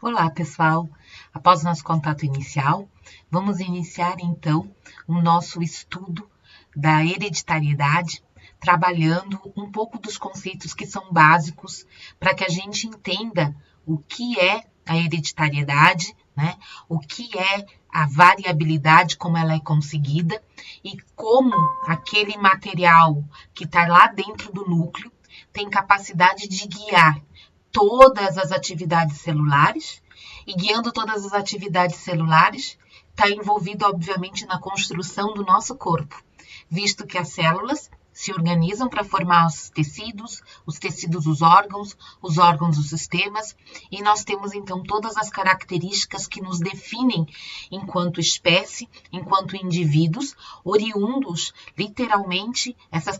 Olá, pessoal! Após nosso contato inicial, vamos iniciar então o nosso estudo da hereditariedade, trabalhando um pouco dos conceitos que são básicos para que a gente entenda o que é a hereditariedade, né? O que é a variabilidade, como ela é conseguida e como aquele material que está lá dentro do núcleo tem capacidade de guiar todas as atividades celulares, e guiando todas as atividades celulares, está envolvido, obviamente, na construção do nosso corpo, visto que as células se organizam para formar os tecidos, os órgãos, os sistemas, e nós temos então todas as características que nos definem enquanto espécie, enquanto indivíduos, oriundos, literalmente, essas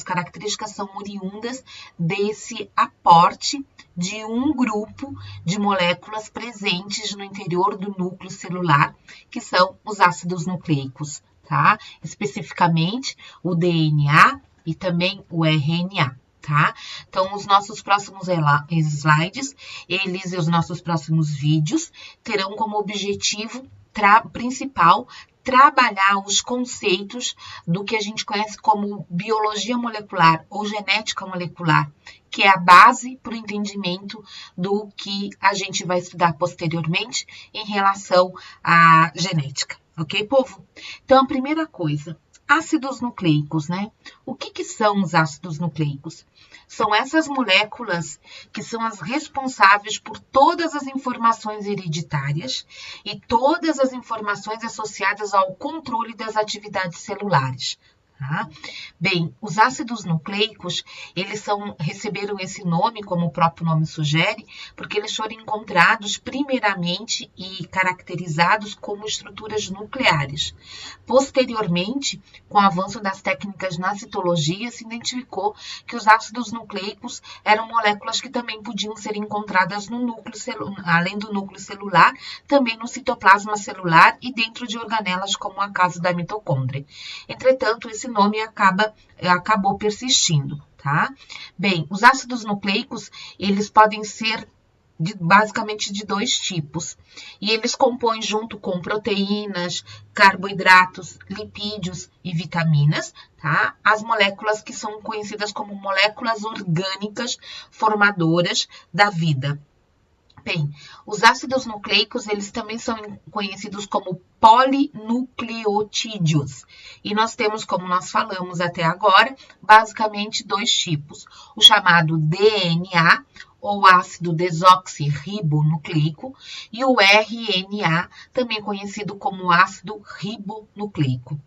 características são oriundas desse aporte de um grupo de moléculas presentes no interior do núcleo celular, que são os ácidos nucleicos, tá? Especificamente o DNA e também o RNA, tá? Então, os nossos próximos slides, eles e os nossos próximos vídeos terão como objetivo principal trabalhar os conceitos do que a gente conhece como biologia molecular ou genética molecular, que é a base para o entendimento do que a gente vai estudar posteriormente em relação à genética. Ok, povo? Então, a primeira coisa, ácidos nucleicos, né? O que são os ácidos nucleicos? São essas moléculas que são as responsáveis por todas as informações hereditárias e todas as informações associadas ao controle das atividades celulares. Tá? Bem, os ácidos nucleicos, receberam esse nome, como o próprio nome sugere, porque eles foram encontrados primeiramente e caracterizados como estruturas nucleares. Posteriormente, com o avanço das técnicas na citologia, se identificou que os ácidos nucleicos eram moléculas que também podiam ser encontradas no núcleo celular, além do núcleo celular, também no citoplasma celular e dentro de organelas, como a casa da mitocôndria. Entretanto, esse nome acabou persistindo, tá? Bem, os ácidos nucleicos, eles podem ser basicamente de dois tipos, e eles compõem junto com proteínas, carboidratos, lipídios e vitaminas, tá? As moléculas que são conhecidas como moléculas orgânicas formadoras da vida. Bem, os ácidos nucleicos, eles também são conhecidos como polinucleotídeos. E nós temos, como nós falamos até agora, basicamente dois tipos. O chamado DNA, ou ácido desoxirribonucleico, e o RNA, também conhecido como ácido ribonucleico.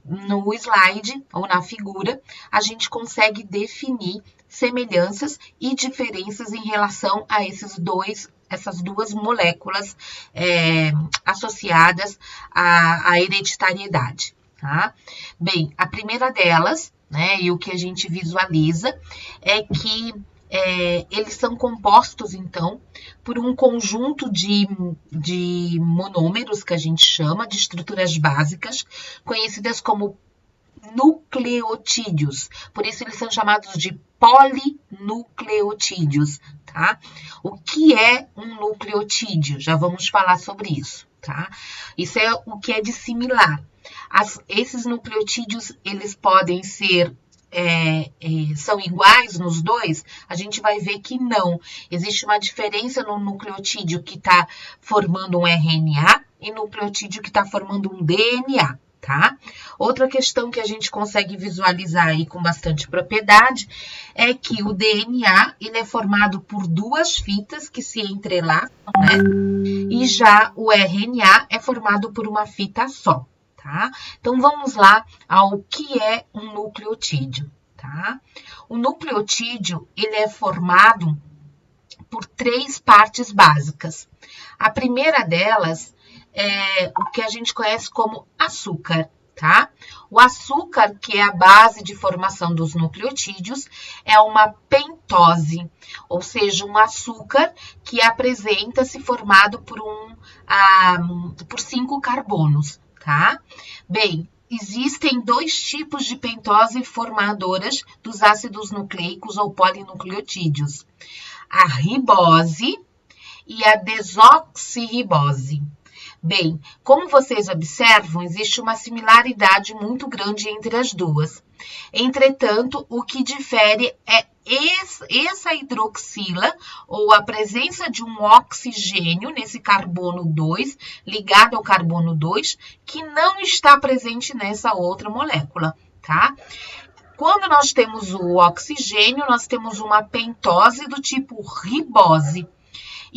No slide, ou na figura, a gente consegue definir semelhanças e diferenças em relação a essas duas moléculas associadas à hereditariedade. Tá? Bem, a primeira delas, né, e o que a gente visualiza é que eles são compostos, então, por um conjunto de monômeros, que a gente chama de estruturas básicas, conhecidas como nucleotídeos. Por isso, eles são chamados de polinucleotídeos, tá? O que é um nucleotídeo? Já vamos falar sobre isso, tá? Isso é o que é de similar. Esses nucleotídeos, eles podem ser são iguais nos dois, a gente vai ver que não. Existe uma diferença no nucleotídeo que está formando um RNA e no nucleotídeo que está formando um DNA. Tá? Outra questão que a gente consegue visualizar aí com bastante propriedade é que o DNA ele é formado por duas fitas que se entrelaçam, né? E já o RNA é formado por uma fita só. Tá? Então, vamos lá ao que é um nucleotídeo. Tá? O nucleotídeo ele é formado por três partes básicas. A primeira delas é o que a gente conhece como açúcar. Tá? O açúcar, que é a base de formação dos nucleotídeos, é uma pentose, ou seja, um açúcar que apresenta-se formado por 5 carbonos. Tá? Bem, existem dois tipos de pentose formadoras dos ácidos nucleicos ou polinucleotídeos. A ribose e a desoxirribose. Bem, como vocês observam, existe uma similaridade muito grande entre as duas. Entretanto, o que difere é essa hidroxila, ou a presença de um oxigênio nesse carbono 2, ligado ao carbono 2, que não está presente nessa outra molécula, tá? Quando nós temos o oxigênio, nós temos uma pentose do tipo ribose.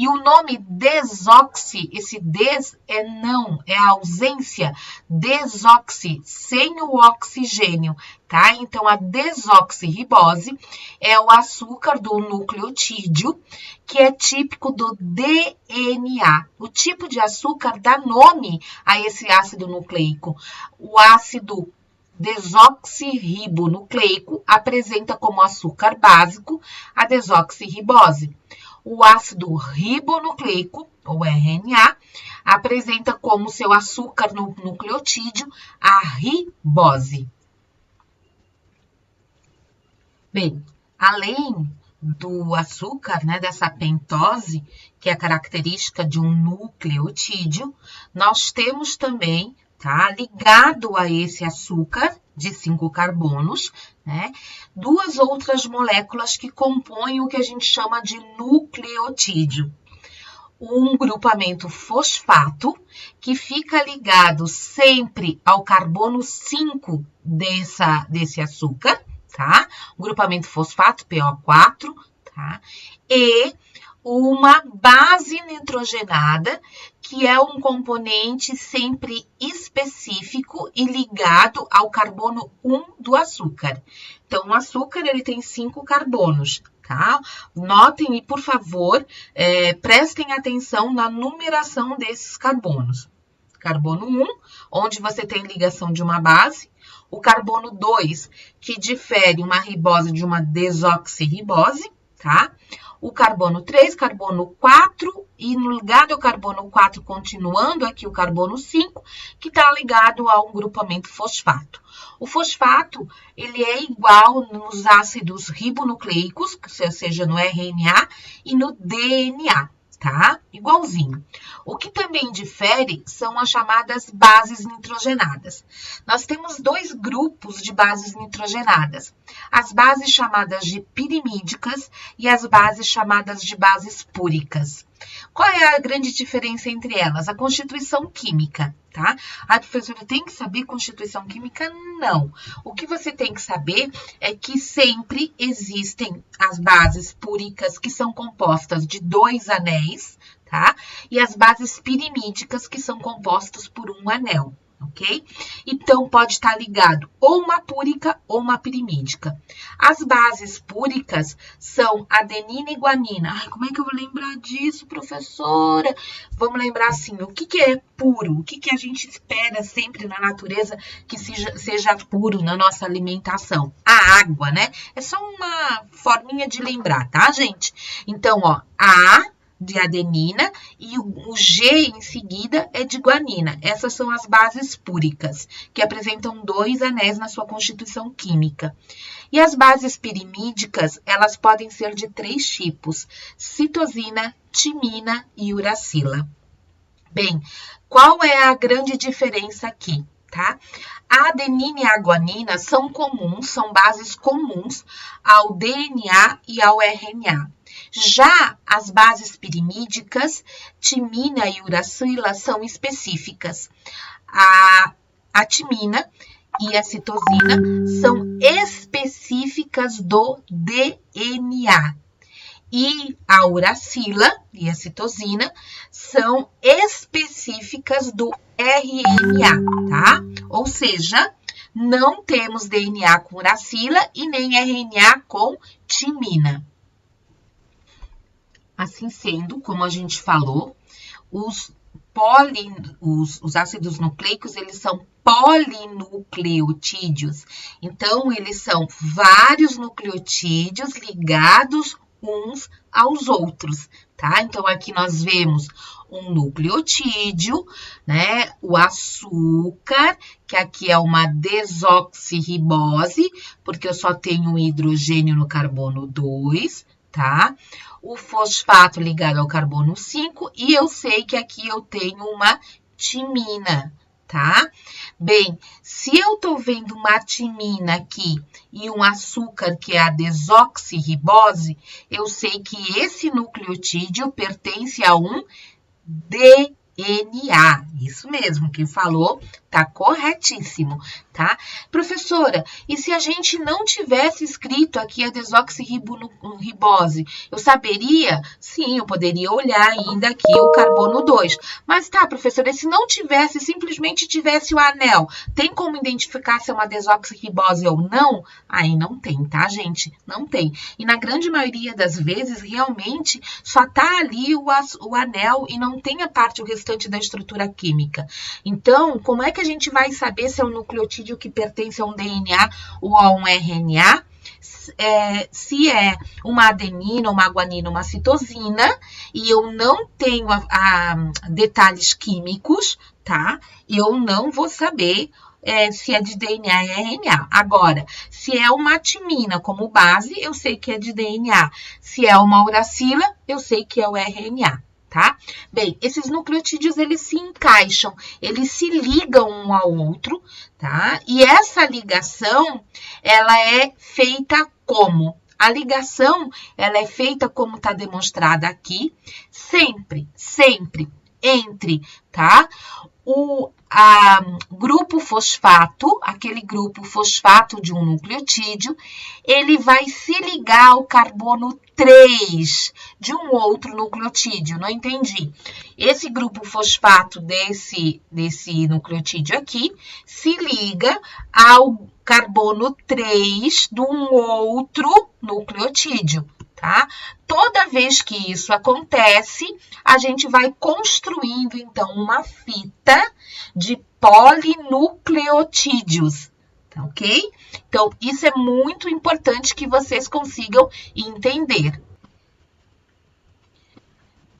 E o nome desoxi, esse des é não, é a ausência, desoxi, sem o oxigênio, tá? Então, a desoxirribose é o açúcar do nucleotídeo, que é típico do DNA. O tipo de açúcar dá nome a esse ácido nucleico. O ácido desoxirribonucleico apresenta como açúcar básico a desoxirribose. O ácido ribonucleico, ou RNA, apresenta como seu açúcar no nucleotídeo a ribose. Bem, além do açúcar, né, dessa pentose, que é característica de um nucleotídeo, nós temos também, tá, ligado a esse açúcar de 5 carbonos, né, duas outras moléculas que compõem o que a gente chama de nucleotídeo. Um grupamento fosfato, que fica ligado sempre ao carbono 5 desse açúcar, tá? O grupamento fosfato, PO4, tá? E uma base nitrogenada, que é um componente sempre específico e ligado ao carbono 1 do açúcar. Então, o açúcar, ele tem 5 carbonos, tá? Notem e, por favor, prestem atenção na numeração desses carbonos. Carbono 1, onde você tem ligação de uma base. O carbono 2, que difere uma ribose de uma desoxirribose, tá? O carbono 3, carbono 4, e no ligado ao carbono 4, continuando aqui o carbono 5, que está ligado a um grupamento fosfato. O fosfato, ele é igual nos ácidos ribonucleicos, seja no RNA e no DNA, tá? Igualzinho. O que também difere são as chamadas bases nitrogenadas. Nós temos 2 grupos de bases nitrogenadas. As bases chamadas de pirimídicas e as bases chamadas de bases púricas. Qual é a grande diferença entre elas? A constituição química, tá? A professora tem que saber constituição química? Não. O que você tem que saber é que sempre existem as bases púricas, que são compostas de 2 anéis, tá? E as bases pirimídicas, que são compostas por um anel. Ok? Então, pode estar ligado ou uma púrica ou uma pirimídica. As bases púricas são adenina e guanina. Ai, como é que eu vou lembrar disso, professora? Vamos lembrar assim, o que é puro? O que a gente espera sempre na natureza que seja puro na nossa alimentação? A água, né? É só uma forminha de lembrar, tá, gente? Então, ó, A de adenina e o G em seguida é de guanina. Essas são as bases púricas, que apresentam 2 anéis na sua constituição química. E as bases pirimídicas, elas podem ser de 3 tipos: citosina, timina e uracila. Bem, qual é a grande diferença aqui? Tá? A adenina e a guanina são comuns, são bases comuns ao DNA e ao RNA. Já as bases pirimídicas, timina e uracila, são específicas. A timina e a citosina são específicas do DNA. E a uracila e a citosina são específicas do RNA, tá? Ou seja, não temos DNA com uracila e nem RNA com timina. Assim sendo, como a gente falou, os ácidos nucleicos, eles são polinucleotídeos. Então, eles são vários nucleotídeos ligados uns aos outros, tá? Então, aqui nós vemos um nucleotídeo, né? O açúcar, que aqui é uma desoxirribose, porque eu só tenho um hidrogênio no carbono 2, tá? o fosfato ligado ao carbono 5 e eu sei que aqui eu tenho uma timina, tá? Bem, se eu tô vendo uma timina aqui e um açúcar que é a desoxirribose, eu sei que esse nucleotídeo pertence a um DNA. Isso mesmo, quem falou tá corretíssimo, tá? Professora, e se a gente não tivesse escrito aqui a desoxirribose, eu saberia? Sim, eu poderia olhar ainda aqui o carbono 2. Mas tá, professora, e se não tivesse, simplesmente tivesse o anel, tem como identificar se é uma desoxirribose ou não? Aí não tem, tá, gente? Não tem. E na grande maioria das vezes, realmente, só tá ali o anel e não tem a parte, o restante da estrutura química. Então, como é que a gente vai saber se é um nucleotídeo que pertence a um DNA ou a um RNA? Se é uma adenina, uma guanina, uma citosina, e eu não tenho detalhes químicos, tá? Eu não vou saber se é de DNA e RNA. Agora, se é uma timina como base, eu sei que é de DNA. Se é uma uracila, eu sei que é o RNA. Tá? Bem, esses nucleotídeos, eles se encaixam, eles se ligam um ao outro, tá? E essa ligação, ela é feita como? A ligação, ela é feita como está demonstrada aqui, sempre entre, tá? O grupo fosfato, aquele grupo fosfato de um nucleotídeo, ele vai se ligar ao carbono 3 de um outro nucleotídeo. Não entendi. Esse grupo fosfato desse nucleotídeo aqui se liga ao carbono 3 de um outro nucleotídeo, tá? Toda vez que isso acontece, a gente vai construindo, então, uma fita de polinucleotídeos, tá ok? Então, isso é muito importante que vocês consigam entender.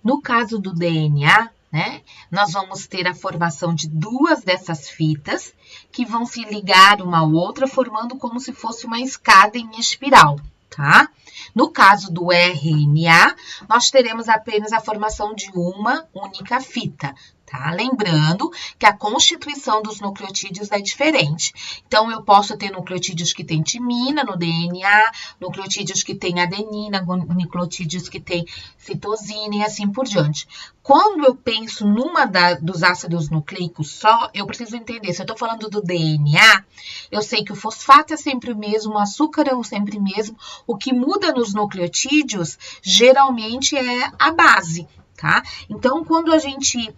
No caso do DNA, né, nós vamos ter a formação de duas dessas fitas que vão se ligar uma à outra, formando como se fosse uma escada em espiral. Tá? No caso do RNA, nós teremos apenas a formação de uma única fita, tá? Lembrando que a constituição dos nucleotídeos é diferente. Então, eu posso ter nucleotídeos que têm timina no DNA, nucleotídeos que têm adenina, nucleotídeos que têm citosina e assim por diante. Quando eu penso numa dos ácidos nucleicos só, eu preciso entender, se eu estou falando do DNA, eu sei que o fosfato é sempre o mesmo, o açúcar é sempre o mesmo, o que muda nos nucleotídeos, geralmente, é a base. Tá? Então, quando a gente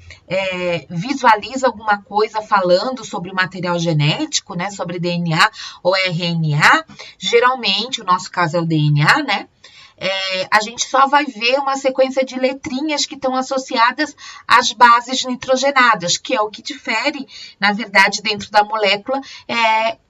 visualiza alguma coisa falando sobre o material genético, né, sobre DNA ou RNA, geralmente, o nosso caso é o DNA, né? A gente só vai ver uma sequência de letrinhas que estão associadas às bases nitrogenadas, que é o que difere, na verdade, dentro da molécula,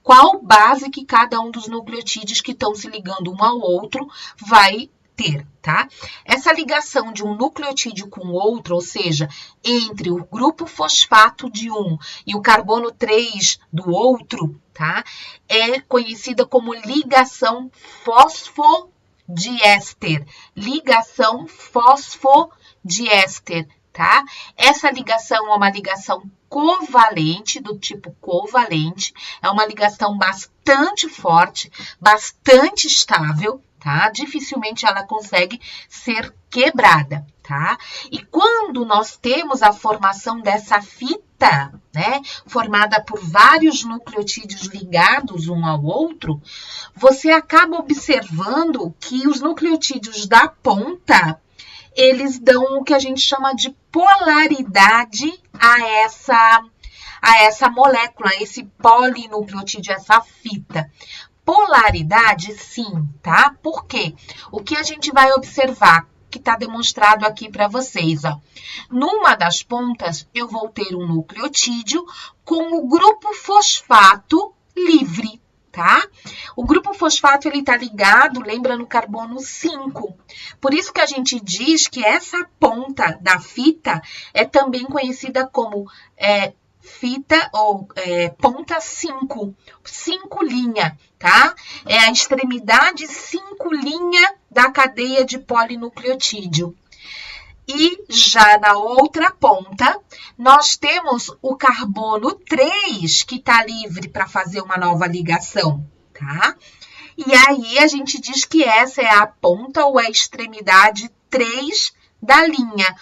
qual base que cada um dos nucleotídeos que estão se ligando um ao outro vai ter, tá? Essa ligação de um nucleotídeo com o outro, ou seja, entre o grupo fosfato de um e o carbono 3 do outro, tá? É conhecida como ligação fosfodiéster. Ligação fosfodiéster, tá? Essa ligação é uma ligação covalente, do tipo covalente, é uma ligação bastante forte, bastante estável, tá? Dificilmente ela consegue ser quebrada, tá? E quando nós temos a formação dessa fita, né, formada por vários nucleotídeos ligados um ao outro, você acaba observando que os nucleotídeos da ponta, eles dão o que a gente chama de polaridade a essa molécula, esse polinucleotídeo, essa fita. Polaridade, sim, tá? Por quê? O que a gente vai observar, que está demonstrado aqui para vocês, ó. Numa das pontas, eu vou ter um nucleotídeo com o grupo fosfato livre, tá? O grupo fosfato, ele tá ligado, lembra, no carbono 5. Por isso que a gente diz que essa ponta da fita é também conhecida como fita ou ponta 5 linha, tá? É a extremidade 5 linha da cadeia de polinucleotídeo. E já na outra ponta, nós temos o carbono 3, que está livre para fazer uma nova ligação, tá? E aí a gente diz que essa é a ponta ou a extremidade 3 da linha.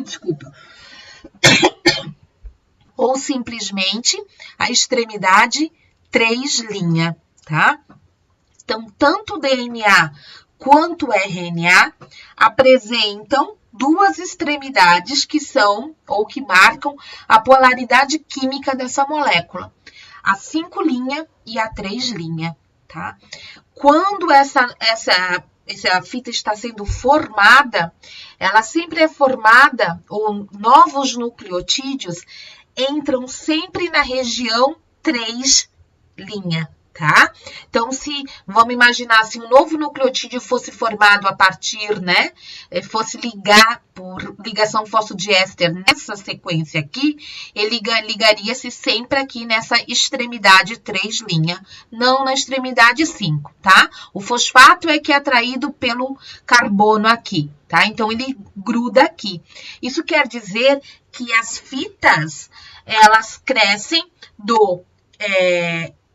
Desculpa. Ou simplesmente a extremidade 3 linha, tá? Então, tanto o DNA quanto o RNA apresentam duas extremidades que são ou que marcam a polaridade química dessa molécula, a 5 linha e a 3 linha, tá? Quando essa fita está sendo formada, ela sempre é formada, ou novos nucleotídeos entram sempre na região 3 linha, tá? Então, vamos imaginar, se um novo nucleotídeo fosse formado a partir, né, fosse ligar por ligação fosfodiéster nessa sequência aqui, ele ligaria-se sempre aqui nessa extremidade 3 linha, não na extremidade 5, tá? O fosfato é que é atraído pelo carbono aqui, tá? Então, ele gruda aqui. Isso quer dizer que as fitas, elas crescem do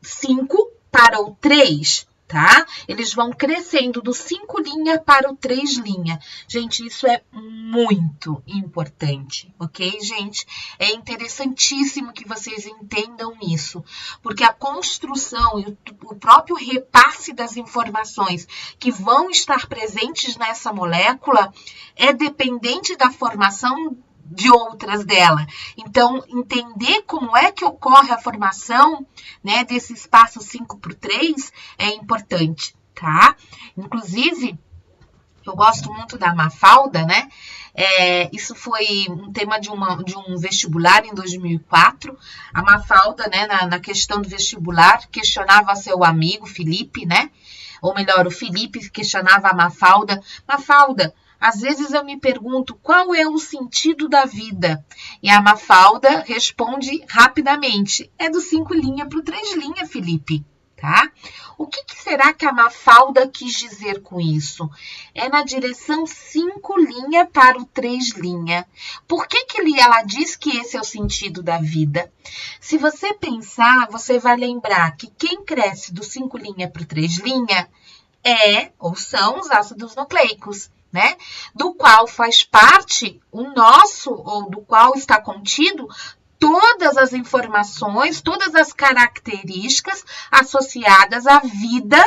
5 para o 3, tá? Eles vão crescendo do 5 linha para o 3 linha. Gente, isso é muito importante, ok, gente? É interessantíssimo que vocês entendam isso, porque a construção e o próprio repasse das informações que vão estar presentes nessa molécula é dependente da formação de outras dela. Então, entender como é que ocorre a formação, né, desse espaço 5x3 é importante, tá? Inclusive, eu gosto muito da Mafalda, né? Isso foi um tema de um vestibular em 2004. A Mafalda, né, na questão do vestibular, questionava seu amigo Felipe, né? Ou melhor, o Felipe questionava a Mafalda. Mafalda, às vezes eu me pergunto qual é o sentido da vida. E a Mafalda responde rapidamente. É do 5 linha para o 3 linha, Felipe, tá? O que será que a Mafalda quis dizer com isso? É na direção 5 linha para o 3 linha. Por que ela diz que esse é o sentido da vida? Se você pensar, você vai lembrar que quem cresce do 5 linha para o 3 linha ou são os ácidos nucleicos, né? Do qual faz parte o nosso, ou do qual está contido todas as informações, todas as características associadas à vida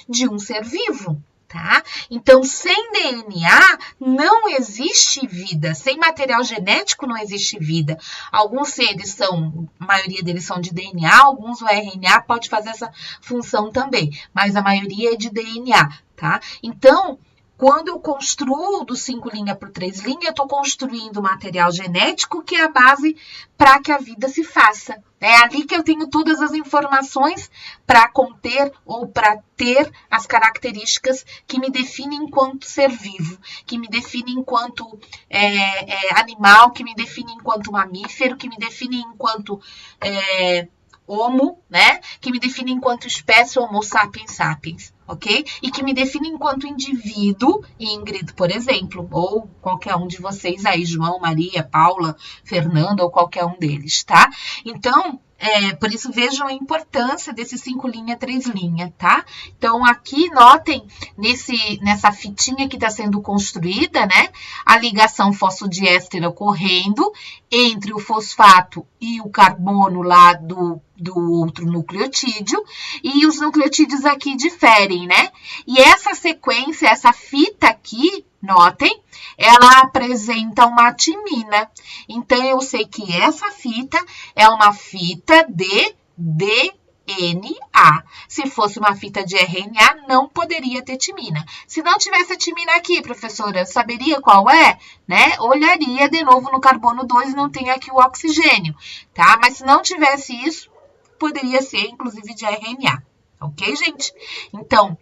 de um ser vivo, tá? Então, sem DNA não existe vida, sem material genético não existe vida. Alguns seres a maioria deles são de DNA, alguns o RNA pode fazer essa função também, mas a maioria é de DNA, tá? Então, quando eu construo do 5 linha para o 3 linha, eu estou construindo material genético que é a base para que a vida se faça. É ali que eu tenho todas as informações para conter ou para ter as características que me definem enquanto ser vivo, que me definem enquanto animal, que me definem enquanto mamífero, que me definem enquanto homo, né? Que me define enquanto espécie Homo sapiens sapiens, ok? E que me define enquanto indivíduo, Ingrid, por exemplo, ou qualquer um de vocês aí, João, Maria, Paula, Fernanda, ou qualquer um deles, tá? Então, por isso vejam a importância desse 5 linha, 3 linha, tá? Então, aqui, notem, nessa fitinha que está sendo construída, né? A ligação fosfodiéster ocorrendo entre o fosfato e o carbono lá do outro nucleotídeo, e os nucleotídeos aqui diferem, né? E essa sequência, essa fita aqui, notem, ela apresenta uma timina. Então, eu sei que essa fita é uma fita de DNA. Se fosse uma fita de RNA, não poderia ter timina. Se não tivesse a timina aqui, professora, saberia qual é? Né? Olharia de novo no carbono 2 e não tem aqui o oxigênio, tá? Mas se não tivesse isso, poderia ser, inclusive, de RNA. Ok, gente? Então,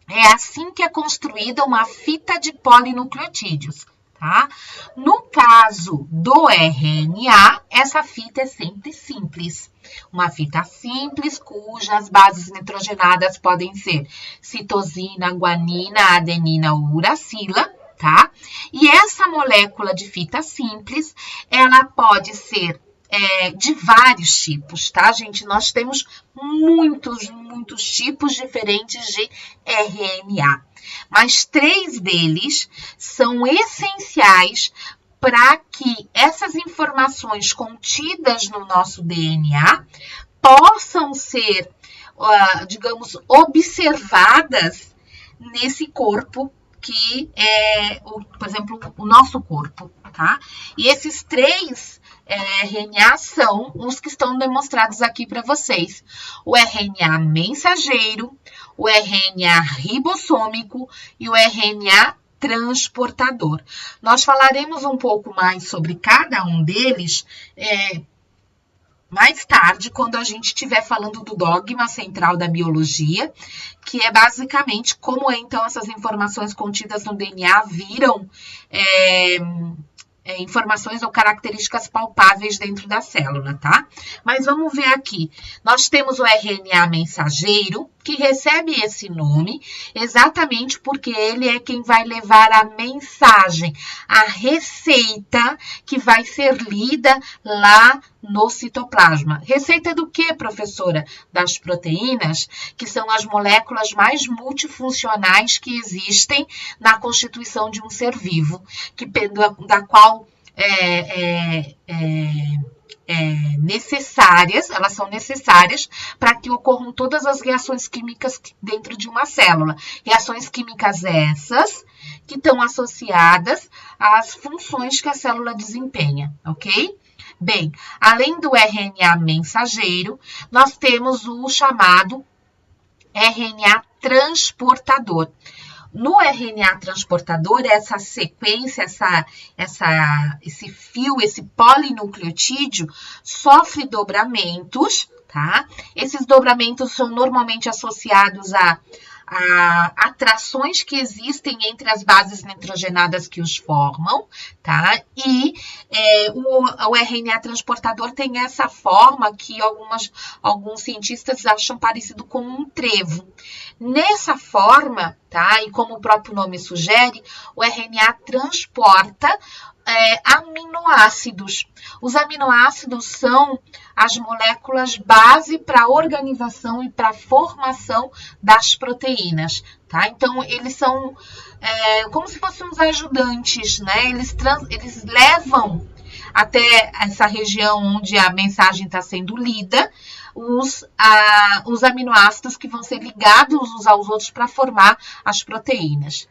é assim que é construída uma fita de polinucleotídeos, tá? No caso do RNA, essa fita é sempre simples. Uma fita simples, cujas bases nitrogenadas podem ser citosina, guanina, adenina ou uracila, tá? E essa molécula de fita simples, ela pode ser de vários tipos, tá, gente? Nós temos muitos tipos diferentes de RNA, mas 3 deles são essenciais para que essas informações contidas no nosso DNA possam ser, digamos, observadas nesse corpo que é, por exemplo, o nosso corpo, tá? E esses 3 RNA são os que estão demonstrados aqui para vocês. O RNA mensageiro, o RNA ribossômico e o RNA transportador. Nós falaremos um pouco mais sobre cada um deles mais tarde, quando a gente estiver falando do dogma central da biologia, que é basicamente como então essas informações contidas no DNA viram informações ou características palpáveis dentro da célula, tá? Mas vamos ver aqui. Nós temos o RNA mensageiro, que recebe esse nome exatamente porque ele é quem vai levar a mensagem, a receita que vai ser lida lá no citoplasma. Receita do que, professora? Das proteínas, que são as moléculas mais multifuncionais que existem na constituição de um ser vivo, da qual elas são necessárias para que ocorram todas as reações químicas dentro de uma célula. Reações químicas essas que estão associadas às funções que a célula desempenha, ok? Bem, além do RNA mensageiro, nós temos o chamado RNA transportador. No RNA transportador, essa sequência, esse fio, esse polinucleotídeo, sofre dobramentos, tá? Esses dobramentos são normalmente associados a atrações que existem entre as bases nitrogenadas que os formam, tá? E o RNA transportador tem essa forma que alguns cientistas acham parecido com um trevo. Nessa forma, tá? E como o próprio nome sugere, o RNA transporta aminoácidos. Os aminoácidos são as moléculas base para a organização e para a formação das proteínas, tá? Então, eles são como se fossem uns ajudantes, né? Eles levam até essa região onde a mensagem está sendo lida, os aminoácidos que vão ser ligados uns aos outros para formar as proteínas.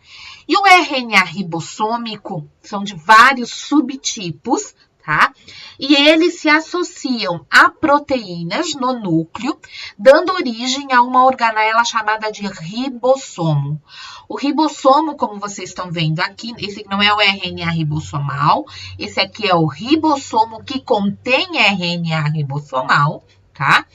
E o RNA ribossômico são de vários subtipos, tá? E eles se associam a proteínas no núcleo, dando origem a uma organela chamada de ribossomo. O ribossomo, como vocês estão vendo aqui, esse não é o RNA ribossomal, esse aqui é o ribossomo que contém RNA ribossomal, tá?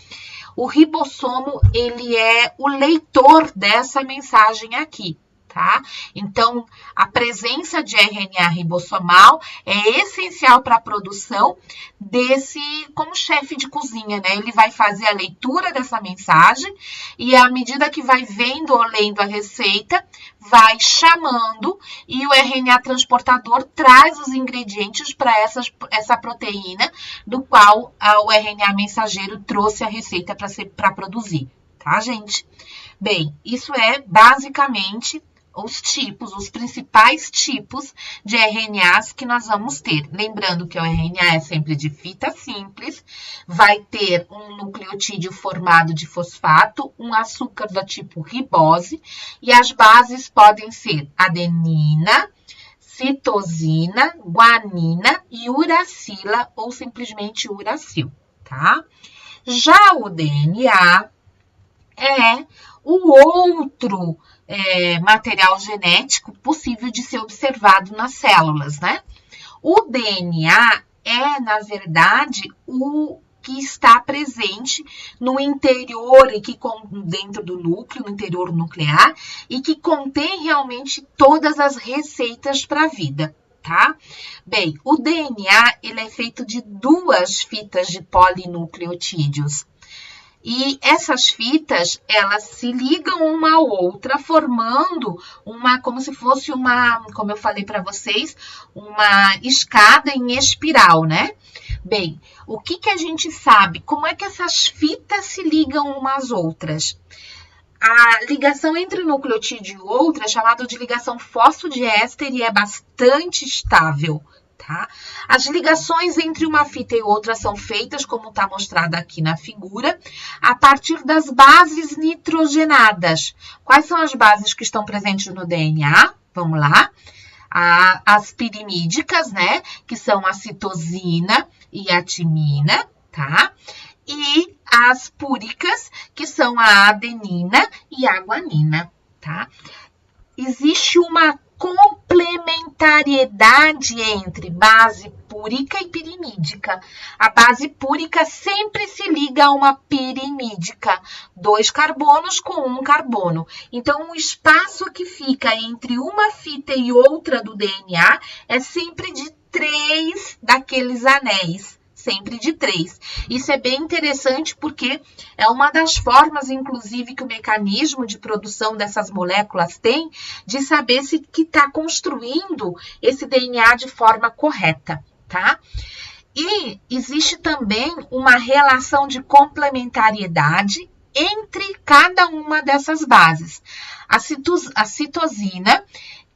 O ribossomo, ele é o leitor dessa mensagem aqui, tá? Então, a presença de RNA ribossomal é essencial para a produção desse, como chefe de cozinha, né? Ele vai fazer a leitura dessa mensagem e à medida que vai vendo ou lendo a receita, vai chamando e o RNA transportador traz os ingredientes para essa proteína do qual o RNA mensageiro trouxe a receita para produzir, tá, gente? Bem, isso é basicamente os principais tipos de RNAs que nós vamos ter. Lembrando que o RNA é sempre de fita simples, vai ter um nucleotídeo formado de fosfato, um açúcar do tipo ribose, e as bases podem ser adenina, citosina, guanina e uracila, ou simplesmente uracil, tá? Já o DNA é o outro material genético possível de ser observado nas células, né? O DNA é, na verdade, o que está presente no interior e dentro do núcleo, no interior nuclear, e que contém realmente todas as receitas para a vida, tá? Bem, o DNA, ele é feito de 2 fitas de polinucleotídeos. E essas fitas, elas se ligam uma à outra, formando como se fosse como eu falei para vocês, uma escada em espiral, né? Bem, o que a gente sabe? Como é que essas fitas se ligam umas às outras? A ligação entre nucleotídeo e outra é chamada de ligação fosfodiéster e é bastante estável. Tá? As ligações entre uma fita e outra são feitas, como está mostrado aqui na figura, a partir das bases nitrogenadas. Quais são as bases que estão presentes no DNA? Vamos lá. As pirimídicas, né? Que são a citosina e a timina, tá? E as púricas, que são a adenina e a guanina, tá? Existe uma complementariedade entre base púrica e pirimídica. A base púrica sempre se liga a uma pirimídica, 2 carbonos com 1 carbono. Então, o espaço que fica entre uma fita e outra do DNA é sempre de 3 daqueles anéis. Sempre de 3. Isso é bem interessante porque é uma das formas, inclusive, que o mecanismo de produção dessas moléculas tem de saber se que está construindo esse DNA de forma correta, tá? E existe também uma relação de complementariedade entre cada uma dessas bases. A citosina,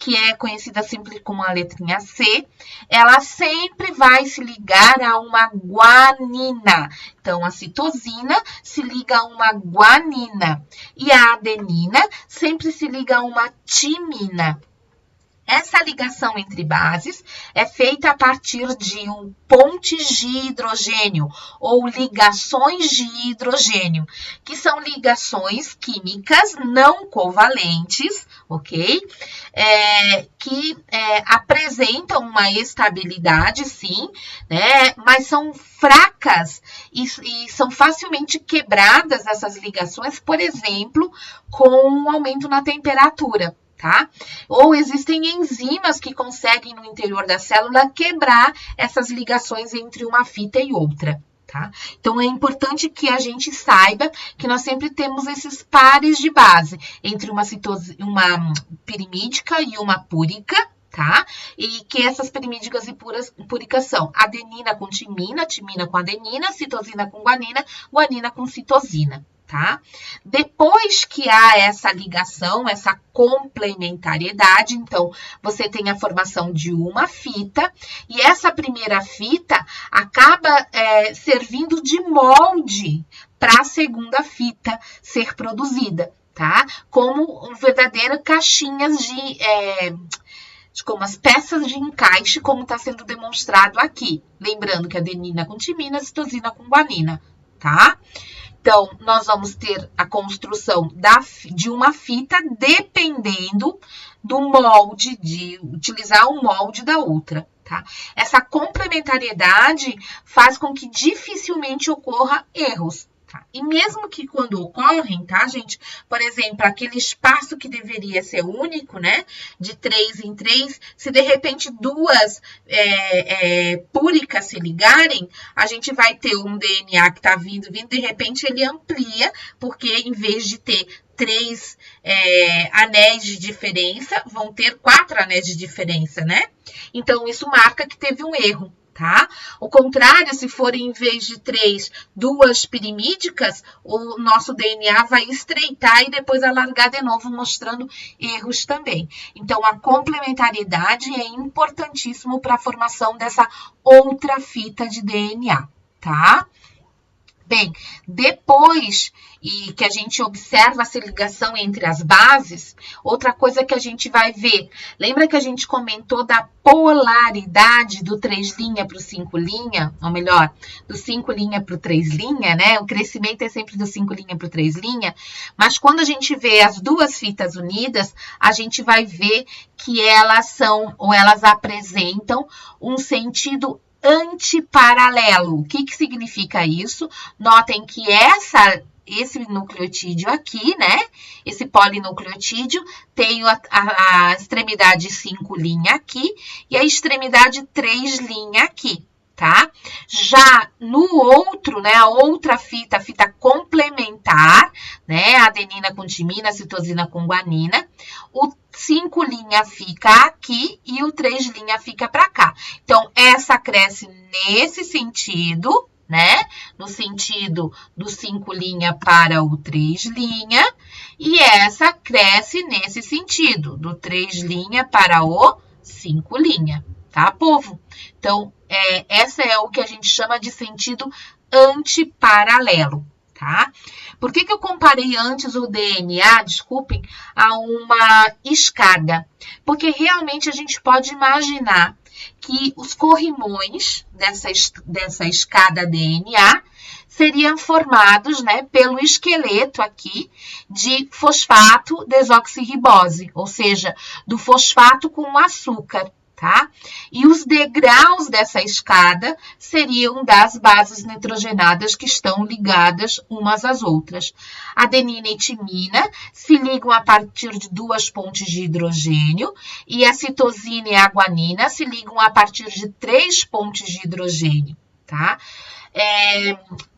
que é conhecida sempre como a letrinha C, ela sempre vai se ligar a uma guanina. Então, a citosina se liga a uma guanina e a adenina sempre se liga a uma timina. Essa ligação entre bases é feita a partir de pontes de hidrogênio ou ligações de hidrogênio, que são ligações químicas não covalentes, ok? Que apresentam uma estabilidade, sim, né? Mas são fracas e são facilmente quebradas essas ligações, por exemplo, com um aumento na temperatura. Tá? Ou existem enzimas que conseguem no interior da célula quebrar essas ligações entre uma fita e outra. Tá? Então, é importante que a gente saiba que nós sempre temos esses pares de base entre uma pirimídica e uma púrica, tá? E que essas pirimídicas e púricas são adenina com timina, timina com adenina, citosina com guanina, guanina com citosina. Tá? Depois que há essa ligação, essa complementariedade, então você tem a formação de uma fita e essa primeira fita acaba servindo de molde para a segunda fita ser produzida, tá? Como verdadeiras caixinhas como as peças de encaixe, como está sendo demonstrado aqui. Lembrando que adenina com timina, citosina com guanina, tá? Então, nós vamos ter a construção de uma fita dependendo do molde, de utilizar o molde da outra, tá? Essa complementariedade faz com que dificilmente ocorra erros, tá? E mesmo que quando ocorrem, tá, gente? Por exemplo, aquele espaço que deveria ser único, né? De 3 em 3, se de repente 2 púricas se ligarem, a gente vai ter um DNA que está vindo, de repente ele amplia, porque em vez de ter 3 anéis de diferença, vão ter 4 anéis de diferença, né? Então, isso marca que teve um erro. Tá? O contrário, se for em vez de 3, 2 pirimídicas, o nosso DNA vai estreitar e depois alargar de novo, mostrando erros também. Então, a complementariedade é importantíssimo para a formação dessa outra fita de DNA, tá? Bem, depois que a gente observa essa ligação entre as bases, outra coisa que a gente vai ver, lembra que a gente comentou da polaridade do 3' para o 5', ou melhor, do 5' para o 3', né? O crescimento é sempre do 5' para o 3', mas quando a gente vê as 2 fitas unidas, a gente vai ver que elas apresentam um sentido antiparalelo. O que significa isso? Notem que esse nucleotídeo aqui, né? Esse polinucleotídeo, tenho a extremidade 5' aqui e a extremidade 3' aqui, tá? Já no outro, né, a outra fita, a fita complementar, né, adenina com timina, citosina com guanina, o 5' fica aqui e o 3' fica para cá. Então, essa cresce nesse sentido, né, no sentido do 5' para o 3', e essa cresce nesse sentido, do 3' para o 5', tá, povo? Então, essa é o que a gente chama de sentido antiparalelo, tá? Por que eu comparei antes o DNA, desculpem, a uma escada? Porque realmente a gente pode imaginar que os corrimões dessa escada DNA seriam formados, né, pelo esqueleto aqui de fosfato desoxirribose, ou seja, do fosfato com açúcar. Tá? E os degraus dessa escada seriam das bases nitrogenadas que estão ligadas umas às outras. Adenina e timina se ligam a partir de 2 pontes de hidrogênio e a citosina e a guanina se ligam a partir de 3 pontes de hidrogênio. Tá?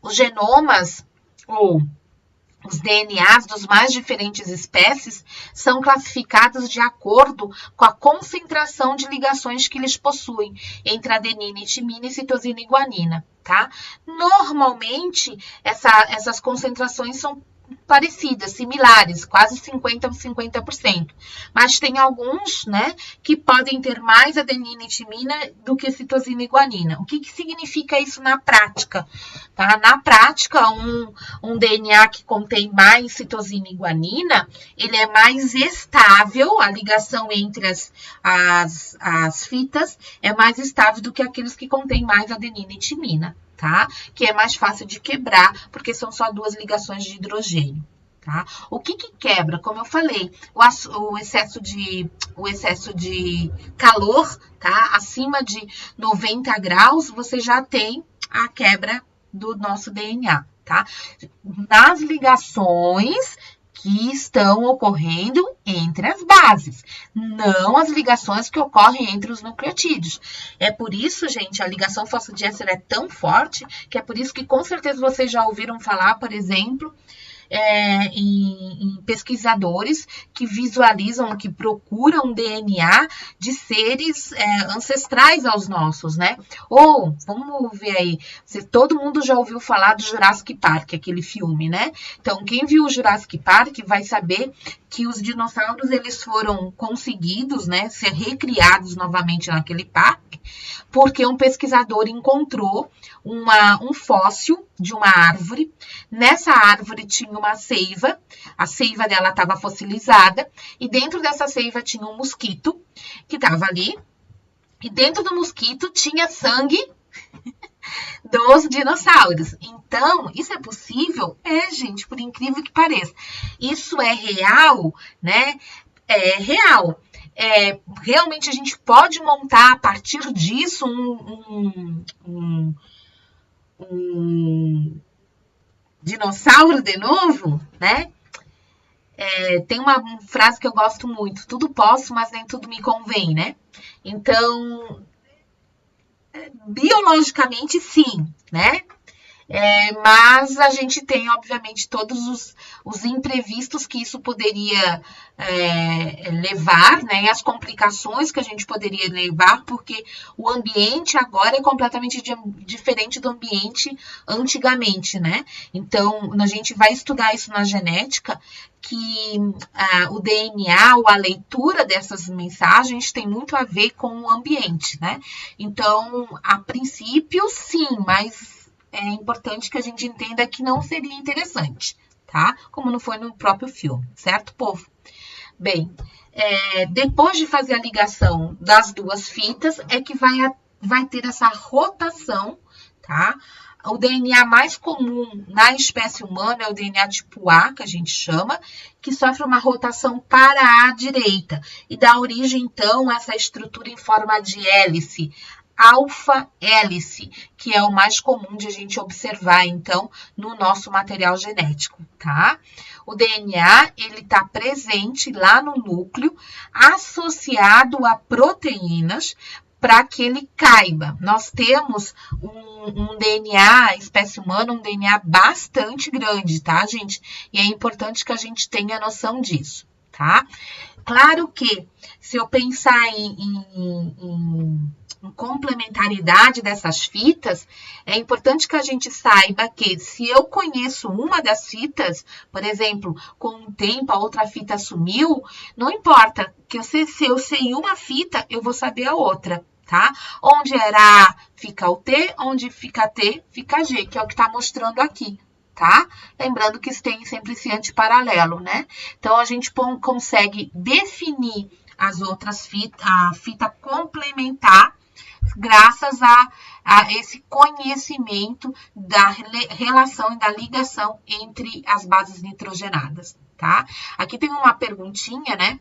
Os genomas ou os DNAs dos mais diferentes espécies são classificados de acordo com a concentração de ligações que eles possuem entre adenina e timina e citosina e guanina, tá? Normalmente, essas concentrações são parecidas, similares, quase 50%. Mas tem alguns, né, que podem ter mais adenina e timina do que citosina e guanina. O que significa isso na prática? Tá? Na prática, um DNA que contém mais citosina e guanina, ele é mais estável, a ligação entre as fitas é mais estável do que aqueles que contêm mais adenina e timina. Tá? Que é mais fácil de quebrar, porque são só 2 ligações de hidrogênio. Tá? O que quebra? Como eu falei, o excesso de calor, tá? Acima de 90 graus, você já tem a quebra do nosso DNA. Tá? Nas ligações que estão ocorrendo entre as bases, não as ligações que ocorrem entre os nucleotídeos. É por isso, gente, a ligação fosfodiester é tão forte, que é por isso que com certeza vocês já ouviram falar, por exemplo, em pesquisadores que visualizam, que procuram DNA de seres ancestrais aos nossos, né? Ou, vamos ver aí, todo mundo já ouviu falar do Jurassic Park, aquele filme, né? Então, quem viu o Jurassic Park vai saber que os dinossauros, eles foram conseguidos, né, ser recriados novamente naquele parque, porque um pesquisador encontrou um fóssil de uma árvore. Nessa árvore tinha uma seiva, a seiva dela estava fossilizada, e dentro dessa seiva tinha um mosquito que estava ali, e dentro do mosquito tinha sangue dos dinossauros. Então, isso é possível? Gente, por incrível que pareça. Isso é real, né? É real. Realmente a gente pode montar a partir disso um dinossauro de novo, né? Tem uma frase que eu gosto muito: tudo posso, mas nem tudo me convém, né? Então, biologicamente, sim, né? Mas a gente tem, obviamente, todos os imprevistos que isso poderia levar, né? E as complicações que a gente poderia levar, porque o ambiente agora é completamente diferente do ambiente antigamente, né? Então, a gente vai estudar isso na genética, que o DNA ou a leitura dessas mensagens tem muito a ver com o ambiente, né? Então, a princípio, sim, mas é importante que a gente entenda que não seria interessante, tá? Como não foi no próprio filme, certo, povo? Bem, depois de fazer a ligação das 2 fitas, é que vai ter essa rotação, tá? O DNA mais comum na espécie humana é o DNA tipo A, que a gente chama, que sofre uma rotação para a direita e dá origem, então, a essa estrutura em forma de hélice, alfa-hélice, que é o mais comum de a gente observar, então, no nosso material genético, tá? O DNA, ele está presente lá no núcleo, associado a proteínas, para que ele caiba. Nós temos um DNA, espécie humana, um DNA bastante grande, tá, gente? E é importante que a gente tenha noção disso, tá? Claro que, se eu pensar em complementaridade dessas fitas, é importante que a gente saiba que, se eu conheço uma das fitas, por exemplo, com o tempo a outra fita sumiu, não importa, que se eu sei uma fita, eu vou saber a outra, tá? Onde era A, fica o T, onde fica T, fica G, que é o que está mostrando aqui, tá? Lembrando que isso tem sempre esse antiparalelo, né? Então, a gente consegue definir as outras fitas, a fita complementar, graças a esse conhecimento da relação e da ligação entre as bases nitrogenadas, tá? Aqui tem uma perguntinha, né?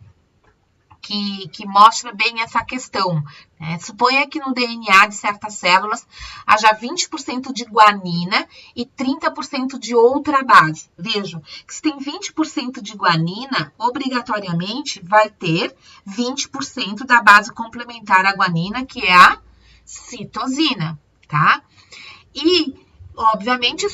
Que mostra bem essa questão, né? Suponha que no DNA de certas células haja 20% de guanina e 30% de outra base. Vejam que se tem 20% de guanina, obrigatoriamente vai ter 20% da base complementar à guanina, que é a citosina, tá? E, obviamente,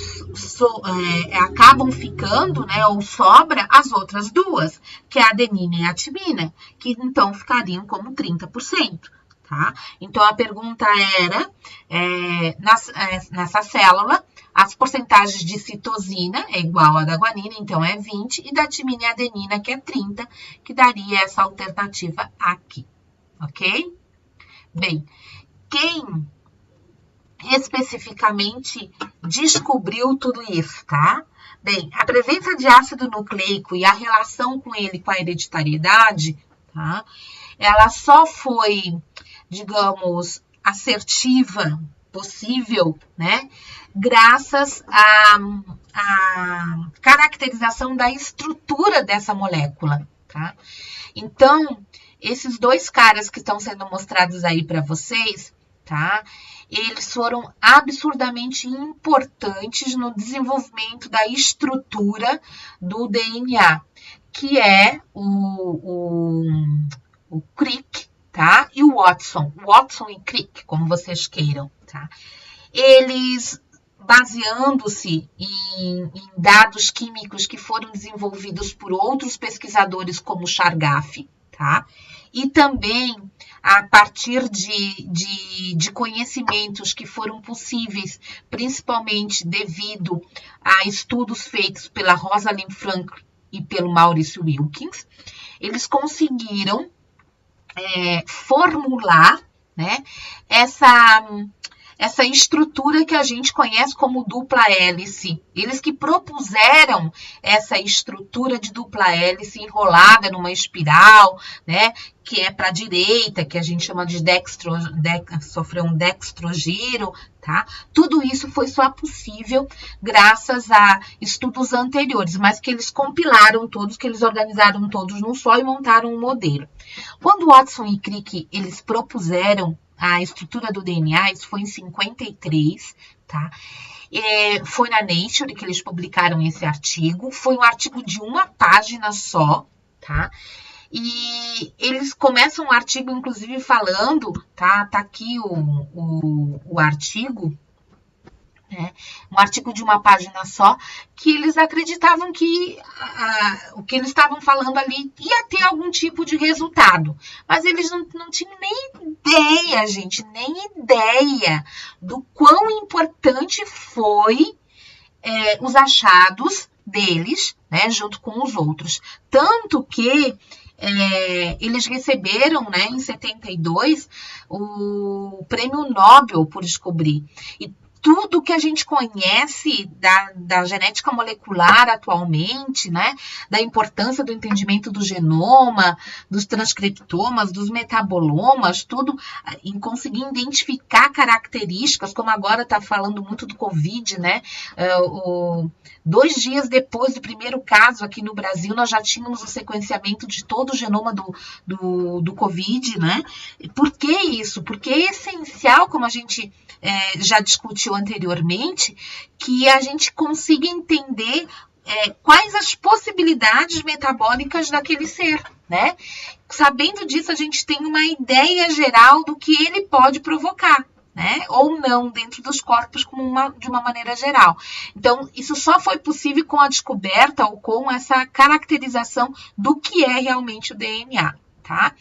acabam ficando, né, ou sobra as outras duas, que é a adenina e a timina, que então ficariam como 30%, tá? Então, a pergunta era, nessa célula, as porcentagens de citosina é igual à da guanina, então é 20, e da timina e adenina, que é 30, que daria essa alternativa aqui, ok? Bem, quem especificamente descobriu tudo isso, tá? Bem, a presença de ácido nucleico e a relação com ele com a hereditariedade, tá? Ela só foi, digamos, assertiva, possível, né? Graças à caracterização da estrutura dessa molécula, tá? Então, esses dois caras que estão sendo mostrados aí para vocês, tá? Eles foram absurdamente importantes no desenvolvimento da estrutura do DNA, que é o Crick, tá? E o Watson e Crick, como vocês queiram, tá? Eles, baseando-se em dados químicos que foram desenvolvidos por outros pesquisadores como Chargaff, tá? E também a partir de conhecimentos que foram possíveis, principalmente devido a estudos feitos pela Rosalind Franklin e pelo Maurice Wilkins, eles conseguiram formular, né, essa estrutura que a gente conhece como dupla hélice. Eles que propuseram essa estrutura de dupla hélice enrolada numa espiral, né, que é para a direita, que a gente chama de sofreu um dextrogiro, tá? Tudo isso foi só possível graças a estudos anteriores, mas que eles compilaram todos, que eles organizaram todos num só e montaram um modelo. Quando Watson e Crick, eles propuseram a estrutura do DNA, isso foi em 53, tá? Foi na Nature que eles publicaram esse artigo, foi um artigo de uma página só, tá? E eles começam o artigo, inclusive, falando, tá aqui o artigo, né? Um artigo de uma página só, que eles acreditavam que o que eles estavam falando ali ia ter algum tipo de resultado. Mas eles não tinham nem ideia, gente, nem ideia do quão importante foi os achados deles, né, junto com os outros. Tanto que eles receberam, né, em 72, o Prêmio Nobel por descobrir. E tudo que a gente conhece da genética molecular atualmente, né? Da importância do entendimento do genoma, dos transcriptomas, dos metabolomas, tudo em conseguir identificar características, como agora está falando muito do Covid, né? 2 dias depois do primeiro caso aqui no Brasil, nós já tínhamos o sequenciamento de todo o genoma do Covid, né? Por que isso? Porque é essencial, como a gente já discutiu anteriormente, que a gente consiga entender quais as possibilidades metabólicas daquele ser, né? Sabendo disso, a gente tem uma ideia geral do que ele pode provocar, né? Ou não, dentro dos corpos de uma maneira geral. Então, isso só foi possível com a descoberta ou com essa caracterização do que é realmente o DNA, tá?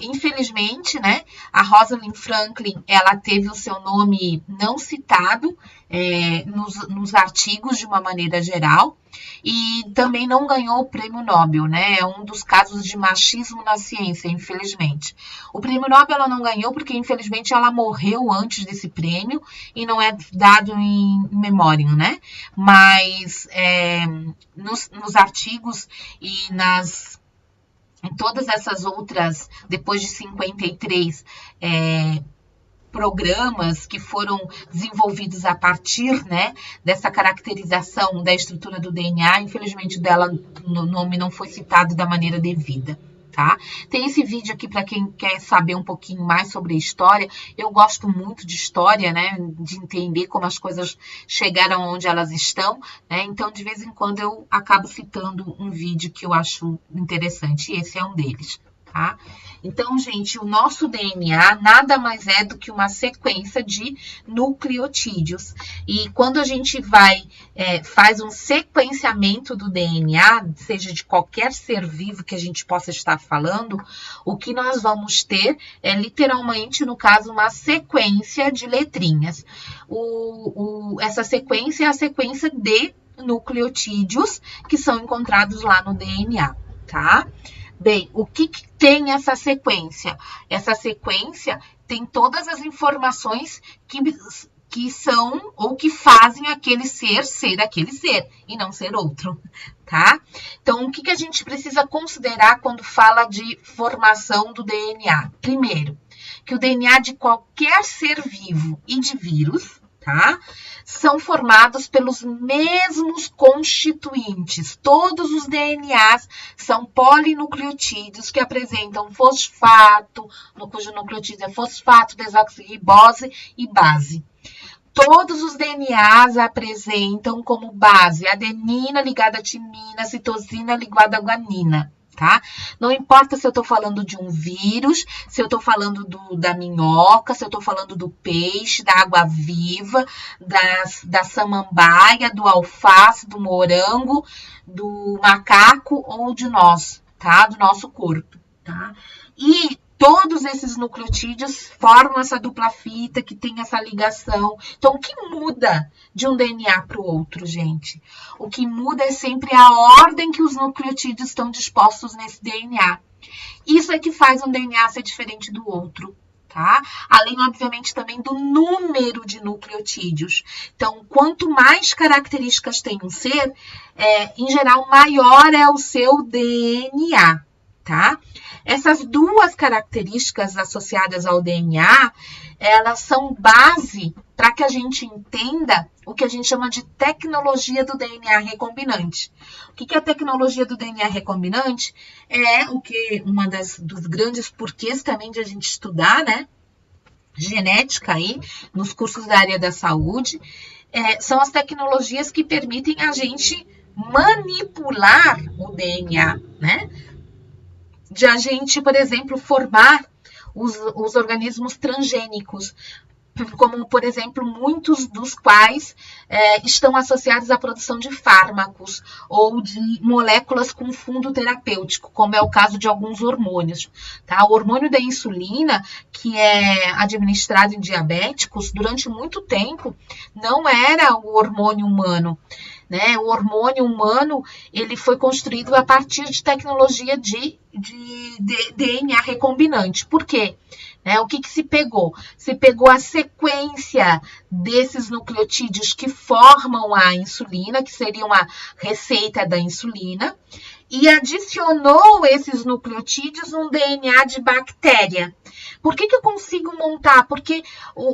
Infelizmente, né, a Rosalind Franklin, ela teve o seu nome não citado nos artigos de uma maneira geral e também não ganhou o prêmio Nobel, né? É um dos casos de machismo na ciência, infelizmente. O prêmio Nobel ela não ganhou porque, infelizmente, ela morreu antes desse prêmio e não é dado em memória, né? Mas nos artigos e em todas essas outras, depois de 53 programas que foram desenvolvidos a partir, né, dessa caracterização da estrutura do DNA, infelizmente dela o nome não foi citado da maneira devida. Tá? Tem esse vídeo aqui para quem quer saber um pouquinho mais sobre a história. Eu gosto muito de história, né? De entender como as coisas chegaram onde elas estão, né? Então, de vez em quando, eu acabo citando um vídeo que eu acho interessante. E esse é um deles, tá? Então, gente, o nosso DNA nada mais é do que uma sequência de nucleotídeos. E quando a gente faz um sequenciamento do DNA, seja de qualquer ser vivo que a gente possa estar falando, o que nós vamos ter é literalmente, no caso, uma sequência de letrinhas. Essa sequência é a sequência de nucleotídeos que são encontrados lá no DNA, tá? Bem, o que tem essa sequência? Essa sequência tem todas as informações que são ou que fazem aquele ser aquele ser e não ser outro, tá? Então, o que a gente precisa considerar quando fala de formação do DNA? Primeiro, que o DNA de qualquer ser vivo e de vírus, tá? São formados pelos mesmos constituintes. Todos os DNAs são polinucleotídeos que apresentam fosfato, cujo nucleotídeo é fosfato, desoxirribose e base. Todos os DNAs apresentam como base adenina ligada a timina, citosina ligada a guanina. Tá? Não importa se eu estou falando de um vírus, se eu estou falando da minhoca, se eu estou falando do peixe, da água-viva, da samambaia, do alface, do morango, do macaco ou de nós, tá? Do nosso corpo, tá? E todos esses nucleotídeos formam essa dupla fita que tem essa ligação. Então, o que muda de um DNA para o outro, gente? O que muda é sempre a ordem que os nucleotídeos estão dispostos nesse DNA. Isso é que faz um DNA ser diferente do outro, tá? Além, obviamente, também do número de nucleotídeos. Então, quanto mais características tem um ser, em geral, maior é o seu DNA, tá? Essas duas características associadas ao DNA, elas são base para que a gente entenda o que a gente chama de tecnologia do DNA recombinante. O que é a tecnologia do DNA recombinante? É dos grandes porquês também de a gente estudar, né? Genética aí, nos cursos da área da saúde, são as tecnologias que permitem a gente manipular o DNA, né? De a gente, por exemplo, formar os organismos transgênicos, como, por exemplo, muitos dos quais estão associados à produção de fármacos ou de moléculas com fundo terapêutico, como é o caso de alguns hormônios. Tá? O hormônio da insulina, que é administrado em diabéticos, durante muito tempo, não era o hormônio humano. Né? O hormônio humano ele foi construído a partir de tecnologia de DNA recombinante. Por quê? O que se pegou? Se pegou a sequência desses nucleotídeos que formam a insulina, que seria uma receita da insulina, e adicionou esses nucleotídeos num DNA de bactéria. Por que eu consigo montar? Porque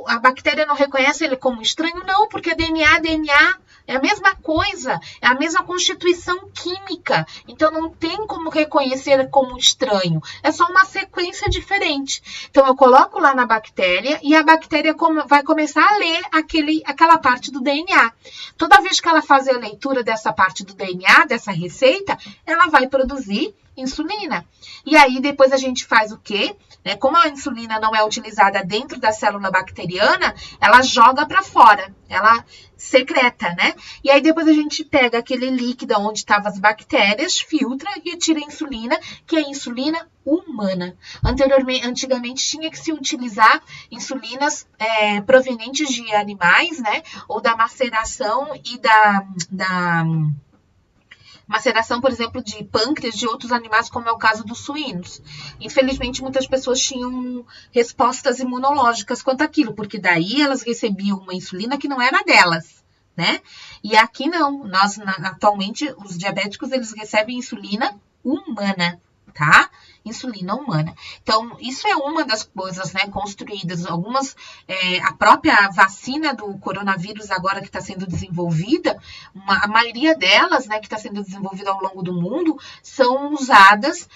a bactéria não reconhece ele como estranho? Não, porque DNA é a mesma coisa, é a mesma constituição química. Então, não tem como reconhecer como estranho. É só uma sequência diferente. Então, eu coloco lá na bactéria e a bactéria vai começar a ler aquela parte do DNA. Toda vez que ela fazer a leitura dessa parte do DNA, dessa receita, ela vai produzir insulina. E aí, depois a gente faz o quê? Como a insulina não é utilizada dentro da célula bacteriana, ela joga para fora, ela secreta, né? E aí, depois a gente pega aquele líquido onde estavam as bactérias, filtra e retira a insulina, que é a insulina humana. Antigamente tinha que se utilizar insulinas provenientes de animais, né? Ou da maceração e da maceração, por exemplo, de pâncreas de outros animais, como é o caso dos suínos. Infelizmente, muitas pessoas tinham respostas imunológicas quanto àquilo, porque daí elas recebiam uma insulina que não era delas, né? E aqui não. Atualmente, os diabéticos, eles recebem insulina humana, tá? Insulina humana. Então, isso é uma das coisas, né, construídas. Algumas, a própria vacina do coronavírus agora que está sendo desenvolvida, a maioria delas, né, que está sendo desenvolvida ao longo do mundo, são usadas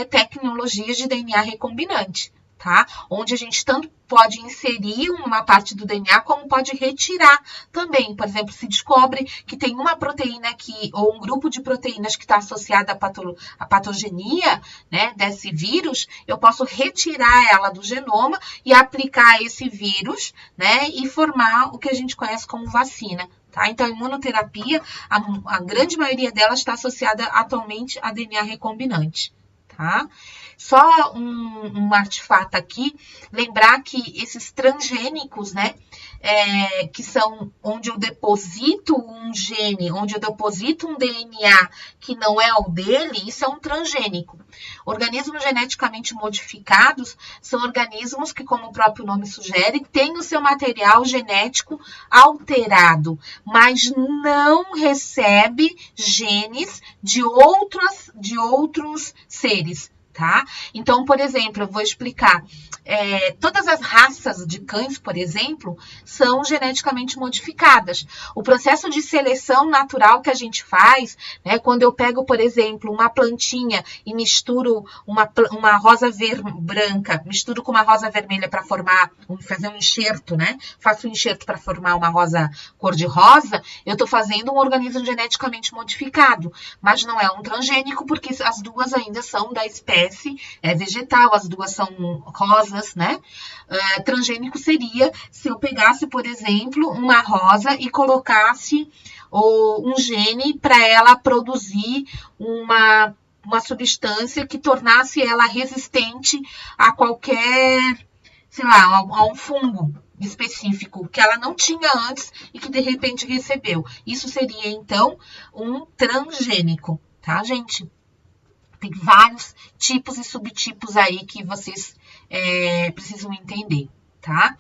tecnologias de DNA recombinante, tá? Onde a gente tanto pode inserir uma parte do DNA, como pode retirar também. Por exemplo, se descobre que tem uma proteína aqui, ou um grupo de proteínas que está associada à patogenia, né, desse vírus, eu posso retirar ela do genoma e aplicar esse vírus, né, e formar o que a gente conhece como vacina. Tá? Então, a imunoterapia, a grande maioria delas está associada atualmente a DNA recombinante. Tá? Só um artefato aqui, lembrar que esses transgênicos, né, que são onde eu deposito um gene, onde eu deposito um DNA que não é o dele, isso é um transgênico. Organismos geneticamente modificados são organismos que, como o próprio nome sugere, têm o seu material genético alterado, mas não recebe genes de outros seres. Tá? Então, por exemplo, eu vou explicar. Todas as raças de cães, por exemplo, são geneticamente modificadas. O processo de seleção natural que a gente faz, né, quando eu pego, por exemplo, uma plantinha e misturo uma rosa branca, misturo com uma rosa vermelha para fazer um enxerto, né? Faço um enxerto para formar uma rosa cor-de-rosa, eu estou fazendo um organismo geneticamente modificado, mas não é um transgênico, porque as duas ainda são da espécie vegetal, as duas são rosas, né? Transgênico seria se eu pegasse, por exemplo, uma rosa e colocasse um gene para ela produzir uma substância que tornasse ela resistente a qualquer, sei lá, a um fungo específico que ela não tinha antes e que de repente recebeu. Isso seria, então, um transgênico, tá, gente? Tem vários tipos e subtipos aí que vocês precisam entender, tá?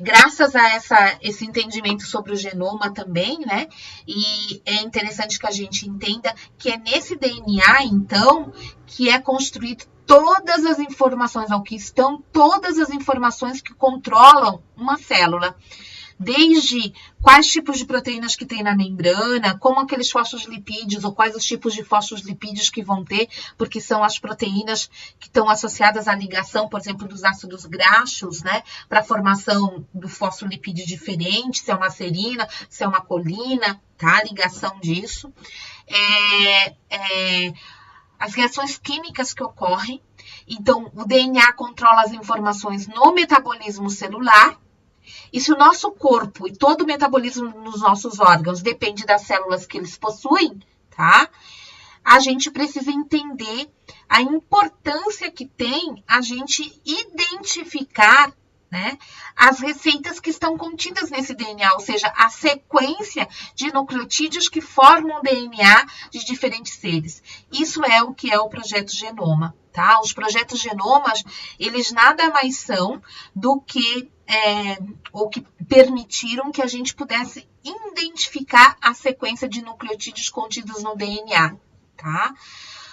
Graças a esse entendimento sobre o genoma também, né? E é interessante que a gente entenda que é nesse DNA, então, que é construído todas as informações, ao que estão todas as informações que controlam uma célula. Desde quais tipos de proteínas que tem na membrana, como aqueles fosfolipídios, ou quais os tipos de fosfolipídios que vão ter, porque são as proteínas que estão associadas à ligação, por exemplo, dos ácidos graxos, né, para a formação do fosfolipídio diferente, se é uma serina, se é uma colina, tá, a ligação disso. As reações químicas que ocorrem. Então, o DNA controla as informações no metabolismo celular. E se o nosso corpo e todo o metabolismo nos nossos órgãos depende das células que eles possuem, tá? A gente precisa entender a importância que tem a gente identificar, né, as receitas que estão contidas nesse DNA, ou seja, a sequência de nucleotídeos que formam o DNA de diferentes seres. Isso é o que é o Projeto Genoma, tá? Os projetos genomas, eles nada mais são do que ou que permitiram que a gente pudesse identificar a sequência de nucleotídeos contidos no DNA, tá?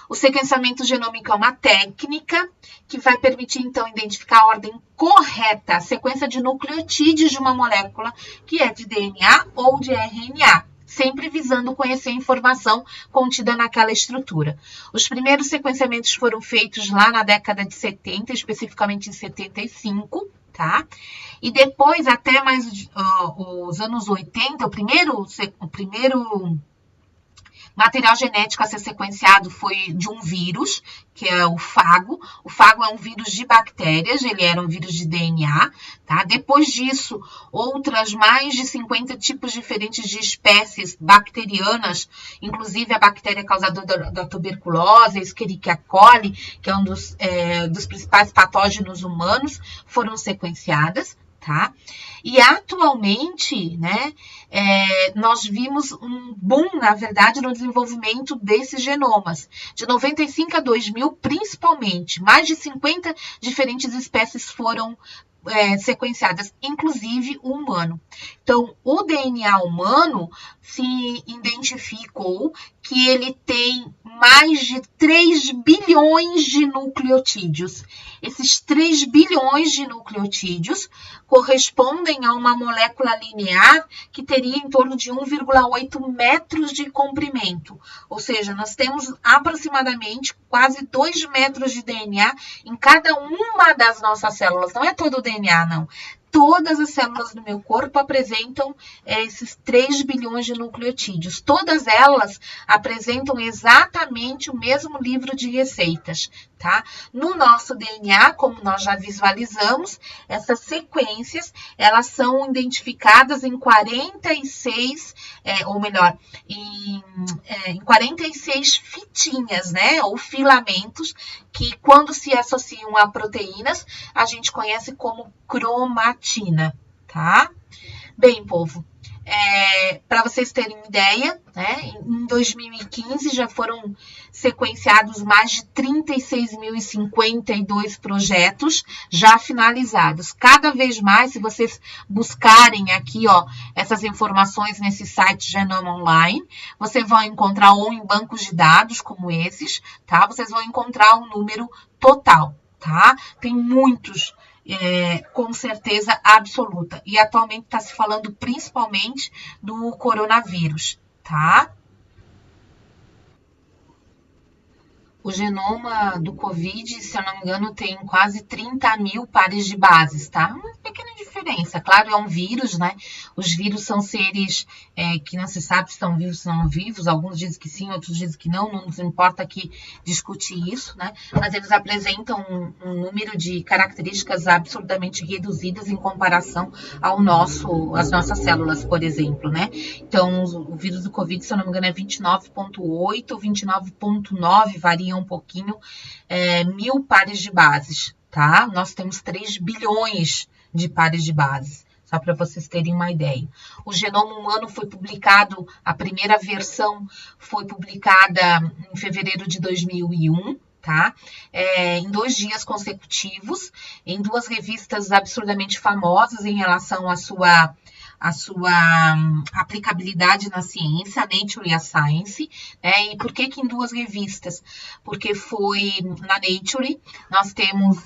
O sequenciamento genômico é uma técnica que vai permitir, então, identificar a ordem correta, a sequência de nucleotídeos de uma molécula que é de DNA ou de RNA, sempre visando conhecer a informação contida naquela estrutura. Os primeiros sequenciamentos foram feitos lá na década de 70, especificamente em 75, tá? E depois, até mais os anos 80, o primeiro material genético a ser sequenciado foi de um vírus, que é o fago. O fago é um vírus de bactérias, ele era um vírus de DNA, tá? Depois disso, outras mais de 50 tipos diferentes de espécies bacterianas, inclusive a bactéria causadora da tuberculose, a Escherichia coli, que é um dos principais patógenos humanos, foram sequenciadas, tá? E atualmente, né, nós vimos um boom, na verdade, no desenvolvimento desses genomas. De 95 a 2000, principalmente, mais de 50 diferentes espécies foram sequenciadas, inclusive o humano. Então, o DNA humano se identificou que ele tem mais de 3 bilhões de nucleotídeos. Esses 3 bilhões de nucleotídeos correspondem a uma molécula linear que teria em torno de 1,8 metros de comprimento. Ou seja, nós temos aproximadamente quase 2 metros de DNA em cada uma das nossas células. Não é todo o DNA, não. Todas as células do meu corpo apresentam esses 3 bilhões de nucleotídeos. Todas elas apresentam exatamente o mesmo livro de receitas, tá? No nosso DNA, como nós já visualizamos, essas sequências, elas são identificadas em 46, em 46 fitinhas, né? Ou filamentos, que quando se associam a proteínas, a gente conhece como cromatina, tá? Bem, povo, para vocês terem ideia, né, em 2015 já foram sequenciados mais de 36.052 projetos já finalizados. Cada vez mais, se vocês buscarem aqui, ó, essas informações nesse site Genoma Online, vocês vão encontrar, ou em bancos de dados como esses, tá? Vocês vão encontrar um número total, tá? Tem muitos, com certeza absoluta. E atualmente está se falando principalmente do coronavírus, tá? O genoma do Covid, se eu não me engano, tem quase 30 mil pares de bases, tá? Uma pequena diferença. Claro, é um vírus, né? Os vírus são seres que não se sabe se estão vivos ou não vivos. Alguns dizem que sim, outros dizem que não. Não nos importa aqui discutir isso, né? Mas eles apresentam um número de características absurdamente reduzidas em comparação às nossas células, por exemplo, né? Então, o vírus do Covid, se eu não me engano, é 29,8 ou 29,9, varia um pouquinho, 1.000 pares de bases, tá? Nós temos 3 bilhões de pares de bases, só para vocês terem uma ideia. O genoma humano foi publicado, a primeira versão foi publicada em fevereiro de 2001, tá? Em 2 dias consecutivos, em 2 revistas absurdamente famosas em relação à sua aplicabilidade na ciência, a Nature e a Science, né? E por que em 2 revistas? Porque foi na Nature, nós temos,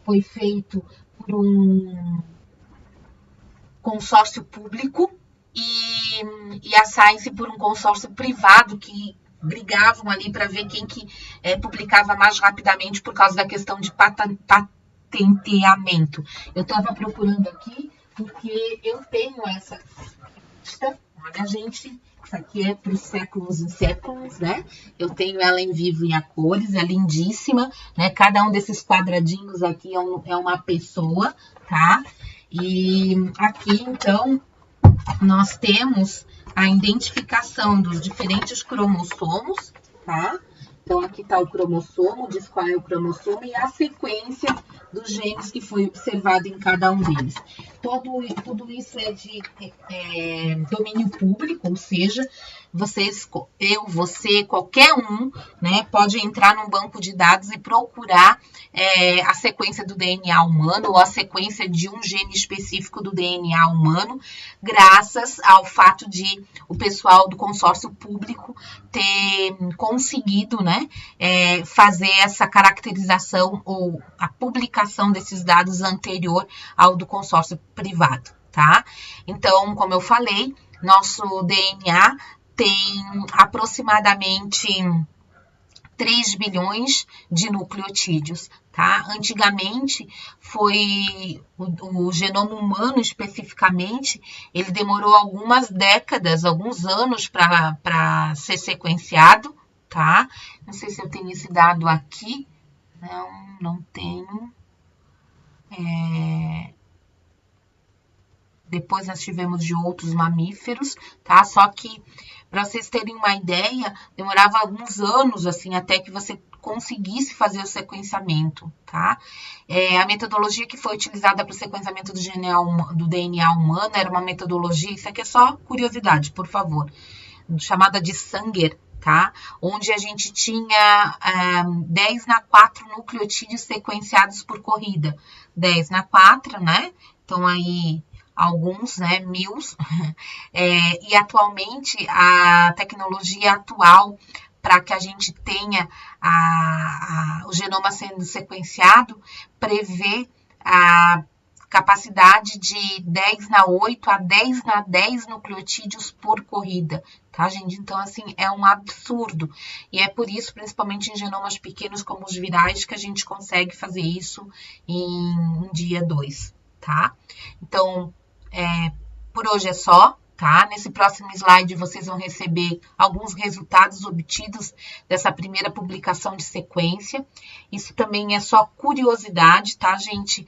foi feito por um consórcio público e a Science por um consórcio privado que brigavam ali para ver quem que publicava mais rapidamente por causa da questão de patenteamento. Eu estava procurando aqui, porque eu tenho essa revista, olha, gente, isso aqui é para os séculos e séculos, né? Eu tenho ela em vivo e a cores, é lindíssima, né? Cada um desses quadradinhos aqui é uma pessoa, tá? E aqui, então, nós temos a identificação dos diferentes cromossomos, tá? Então, aqui está o cromossomo, diz qual é o cromossomo e a sequência dos genes que foi observado em cada um deles. Tudo isso é de domínio público, ou seja, vocês, eu, você, qualquer um, né, pode entrar num banco de dados e procurar a sequência do DNA humano ou a sequência de um gene específico do DNA humano, graças ao fato de o pessoal do consórcio público ter conseguido, né, fazer essa caracterização ou a publicação desses dados anterior ao do consórcio privado, tá? Então, como eu falei, nosso DNA tem aproximadamente 3 bilhões de nucleotídeos, tá? Antigamente, foi o genoma humano especificamente, ele demorou algumas décadas, alguns anos para ser sequenciado, tá? Não sei se eu tenho esse dado aqui. Não tenho. Depois nós tivemos de outros mamíferos, tá? Só que, para vocês terem uma ideia, demorava alguns anos, assim, até que você conseguisse fazer o sequenciamento, tá? A metodologia que foi utilizada para o sequenciamento do DNA humano era uma metodologia, isso aqui é só curiosidade, por favor, chamada de Sanger, tá? Onde a gente tinha 10^4 nucleotídeos sequenciados por corrida. 10^4, né? Então, aí alguns, né, mil, e atualmente a tecnologia atual para que a gente tenha o genoma sendo sequenciado prevê a capacidade de 10^8 a 10^10 nucleotídeos por corrida, tá, gente? Então, assim, é um absurdo. E é por isso, principalmente em genomas pequenos como os virais, que a gente consegue fazer isso em um dia, 2, tá? Então, por hoje é só, tá? Nesse próximo slide vocês vão receber alguns resultados obtidos dessa primeira publicação de Isso também é só curiosidade, tá, gente?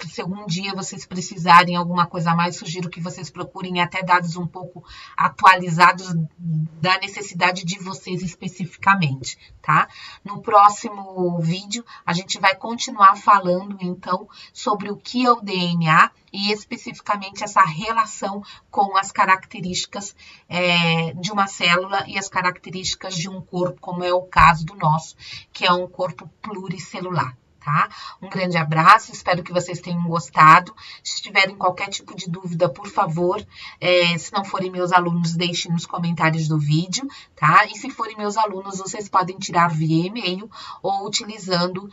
Se algum dia vocês precisarem alguma coisa a mais, sugiro que vocês procurem até dados um pouco atualizados da necessidade de vocês especificamente, tá? No próximo vídeo, a gente vai continuar falando, então, sobre o que é o DNA e especificamente essa relação com as características de uma célula e as características de um corpo, como é o caso do nosso, que é um corpo pluricelular, tá? Um grande abraço, espero que vocês tenham gostado. Se tiverem qualquer tipo de dúvida, por favor, se não forem meus alunos, deixem nos comentários do vídeo, tá? E se forem meus alunos, vocês podem tirar via e-mail ou utilizando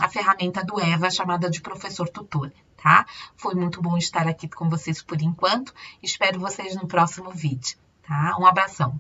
a ferramenta do EVA, chamada de Professor Tutor. Tá? Foi muito bom estar aqui com vocês por enquanto. Espero vocês no próximo vídeo, tá? Um abração.